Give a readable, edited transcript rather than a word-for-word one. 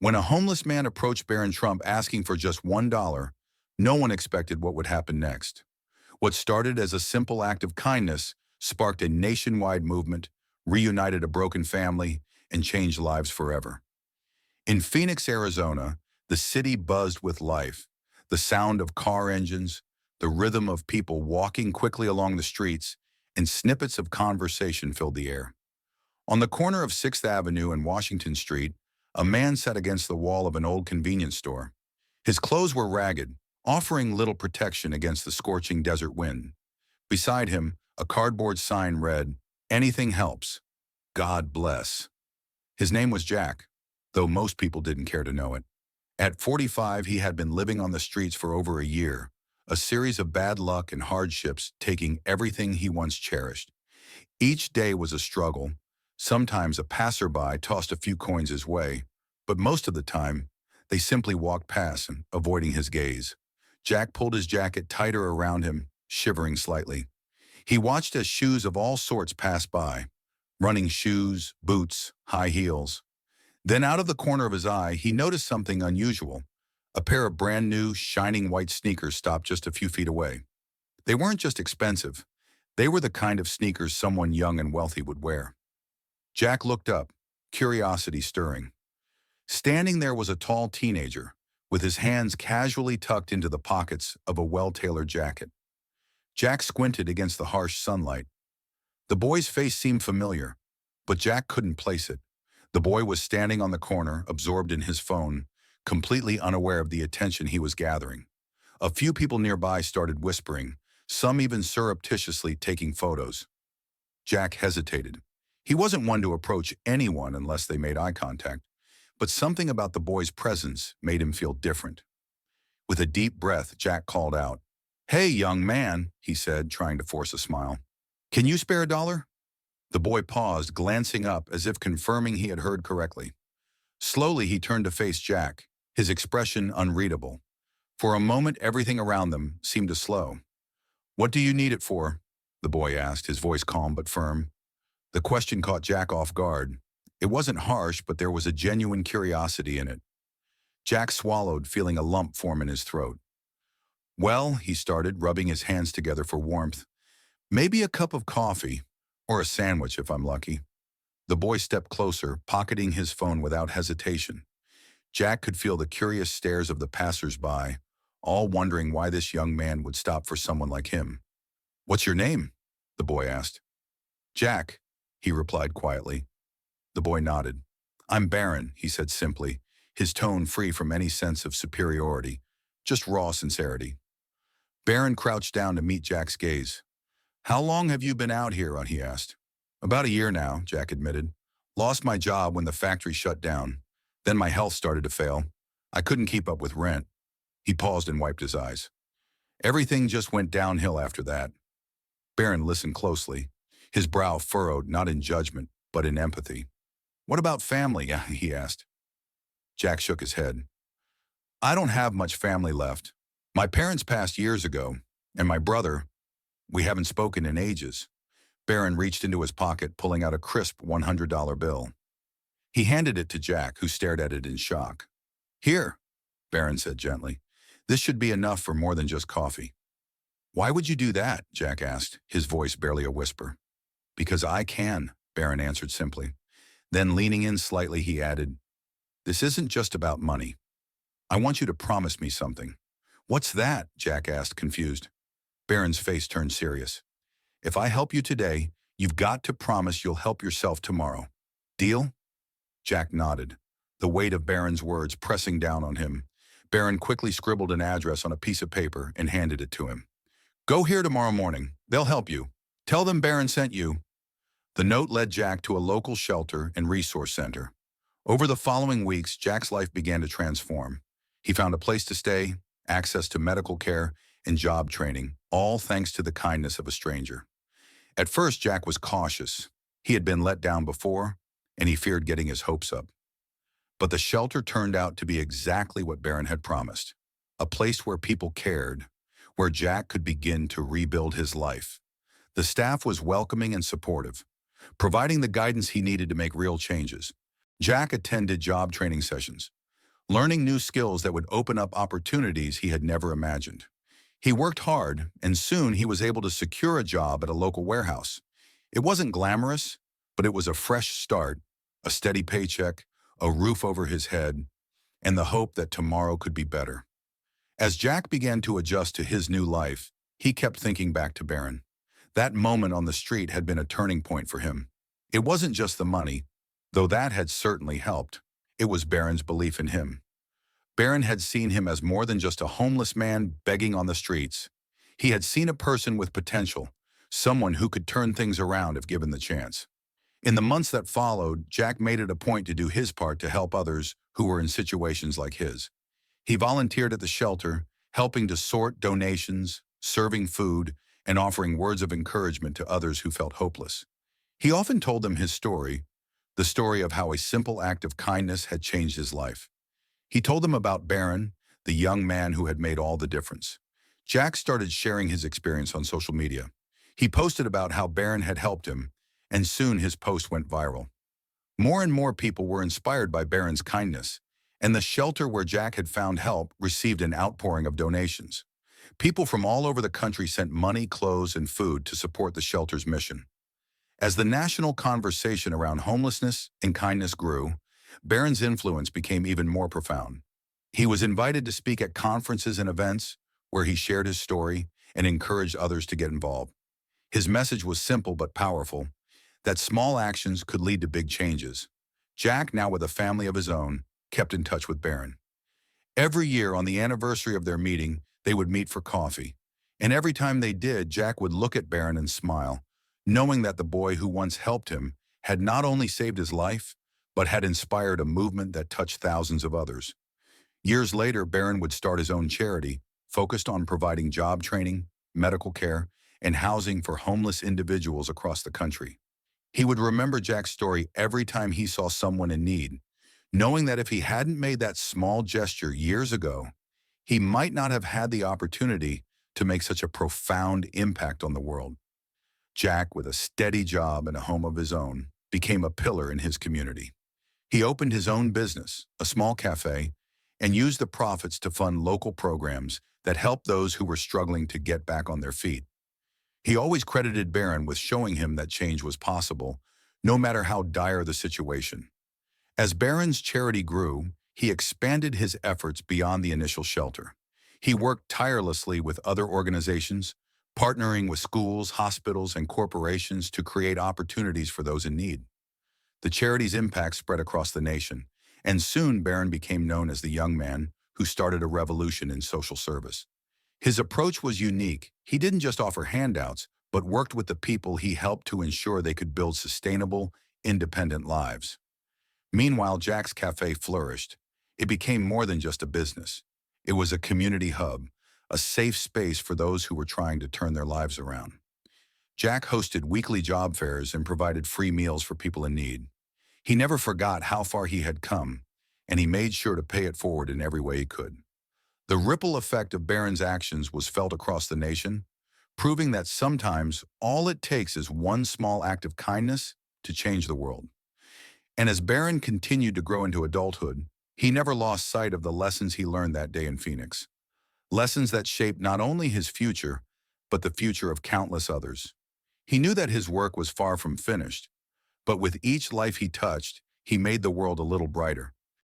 When a homeless man approached Barron Trump asking for just $1, no one expected what would happen next. What started as a simple act of kindness sparked a nationwide movement, reunited a broken family, and changed lives forever. In Phoenix, Arizona, the city buzzed with life. The sound of car engines, the rhythm of people walking quickly along the streets, and snippets of conversation filled the air. On the corner of 6th Avenue and Washington Street, a man sat against the wall of an old convenience store. His clothes were ragged, offering little protection against the scorching desert wind. Beside him, a cardboard sign read, "Anything helps. God bless." His name was Jack, though most people didn't care to know it. At 45, he had been living on the streets for over a year, a series of bad luck and hardships taking everything he once cherished. Each day was a struggle. Sometimes a passerby tossed a few coins his way, but most of the time, they simply walked past, avoiding his gaze. Jack pulled his jacket tighter around him, shivering slightly. He watched as shoes of all sorts passed by, running shoes, boots, high heels. Then out of the corner of his eye, he noticed something unusual. A pair of brand new, shining white sneakers stopped just a few feet away. They weren't just expensive. They were the kind of sneakers someone young and wealthy would wear. Jack looked up, curiosity stirring. Standing there was a tall teenager, with his hands casually tucked into the pockets of a well-tailored jacket. Jack squinted against the harsh sunlight. The boy's face seemed familiar, but Jack couldn't place it. The boy was standing on the corner, absorbed in his phone, completely unaware of the attention he was gathering. A few people nearby started whispering, some even surreptitiously taking photos. Jack hesitated. He wasn't one to approach anyone unless they made eye contact, but something about the boy's presence made him feel different. With a deep breath, Jack called out, "Hey, young man," he said, trying to force a smile. "Can you spare $1?" The boy paused, glancing up as if confirming he had heard correctly. Slowly, he turned to face Jack, his expression unreadable. For a moment, everything around them seemed to slow. "What do you need it for?" the boy asked, his voice calm but firm. The question caught Jack off guard. It wasn't harsh, but there was a genuine curiosity in it. Jack swallowed, feeling a lump form in his throat. "Well," he started, rubbing his hands together for warmth, "maybe a cup of coffee, or a sandwich if I'm lucky." The boy stepped closer, pocketing his phone without hesitation. Jack could feel the curious stares of the passers-by, all wondering why this young man would stop for someone like him. "What's your name?" the boy asked. "Jack," he replied quietly. The boy nodded. "I'm Barron," he said simply, his tone free from any sense of superiority, just raw sincerity. Barron crouched down to meet Jack's gaze. "How long have you been out here?" he asked. "About a year now," Jack admitted. "Lost my job when the factory shut down. Then my health started to fail. I couldn't keep up with rent." He paused and wiped his eyes. "Everything just went downhill after that." Barron listened closely, his brow furrowed not in judgment, but in empathy. "What about family?" he asked. Jack shook his head. "I don't have much family left. My parents passed years ago, and my brother, we haven't spoken in ages." Barron reached into his pocket, pulling out a crisp $100 bill. He handed it to Jack, who stared at it in shock. "Here," Barron said gently. "This should be enough for more than just coffee." "Why would you do that?" Jack asked, his voice barely a whisper. "Because I can," Barron answered simply. Then leaning in slightly, he added, "This isn't just about money. I want you to promise me something." "What's that?" Jack asked, confused. Barron's face turned serious. "If I help you today, you've got to promise you'll help yourself tomorrow. Deal?" Jack nodded, the weight of Barron's words pressing down on him. Barron quickly scribbled an address on a piece of paper and handed it to him. "Go here tomorrow morning. They'll help you. Tell them Barron sent you." The note led Jack to a local shelter and resource center. Over the following weeks, Jack's life began to transform. He found a place to stay, access to medical care, and job training, all thanks to the kindness of a stranger. At first, Jack was cautious. He had been let down before, and he feared getting his hopes up. But the shelter turned out to be exactly what Barron had promised, a place where people cared, where Jack could begin to rebuild his life. The staff was welcoming and supportive, providing the guidance he needed to make real changes. Jack attended job training sessions, learning new skills that would open up opportunities he had never imagined. He worked hard, and soon he was able to secure a job at a local warehouse. It wasn't glamorous, but it was a fresh start, a steady paycheck, a roof over his head, and the hope that tomorrow could be better. As Jack began to adjust to his new life, he kept thinking back to Barron. That moment on the street had been a turning point for him. It wasn't just the money, though that had certainly helped. It was Barron's belief in him. Barron had seen him as more than just a homeless man begging on the streets. He had seen a person with potential, someone who could turn things around if given the chance. In the months that followed, Jack made it a point to do his part to help others who were in situations like his. He volunteered at the shelter, helping to sort donations, serving food, and offering words of encouragement to others who felt hopeless. He often told them his story, the story of how a simple act of kindness had changed his life. He told them about Barron, the young man who had made all the difference. Jack started sharing his experience on social media. He posted about how Barron had helped him, and soon his post went viral. More and more people were inspired by Barron's kindness, and the shelter where Jack had found help received an outpouring of donations. People from all over the country sent money, clothes, and food to support the shelter's mission. As the national conversation around homelessness and kindness grew, Barron's influence became even more profound. He was invited to speak at conferences and events where he shared his story and encouraged others to get involved. His message was simple but powerful, that small actions could lead to big changes. Jack, now with a family of his own, kept in touch with Barron. Every year on the anniversary of their meeting, they would meet for coffee. And every time they did, Jack would look at Barron and smile, knowing that the boy who once helped him had not only saved his life, but had inspired a movement that touched thousands of others. Years later, Barron would start his own charity, focused on providing job training, medical care, and housing for homeless individuals across the country. He would remember Jack's story every time he saw someone in need, knowing that if he hadn't made that small gesture years ago, he might not have had the opportunity to make such a profound impact on the world. Jack, with a steady job and a home of his own, became a pillar in his community. He opened his own business, a small cafe, and used the profits to fund local programs that helped those who were struggling to get back on their feet. He always credited Barron with showing him that change was possible, no matter how dire the situation. As Barron's charity grew, he expanded his efforts beyond the initial shelter. He worked tirelessly with other organizations, partnering with schools, hospitals, and corporations to create opportunities for those in need. The charity's impact spread across the nation, and soon Barron became known as the young man who started a revolution in social service. His approach was unique. He didn't just offer handouts, but worked with the people he helped to ensure they could build sustainable, independent lives. Meanwhile, Jack's Cafe flourished. It became more than just a business. It was a community hub, a safe space for those who were trying to turn their lives around. Jack hosted weekly job fairs and provided free meals for people in need. He never forgot how far he had come, and he made sure to pay it forward in every way he could. The ripple effect of Barron's actions was felt across the nation, proving that sometimes all it takes is one small act of kindness to change the world. And as Barron continued to grow into adulthood, he never lost sight of the lessons he learned that day in Phoenix. Lessons that shaped not only his future, but the future of countless others. He knew that his work was far from finished, but with each life he touched, he made the world a little brighter.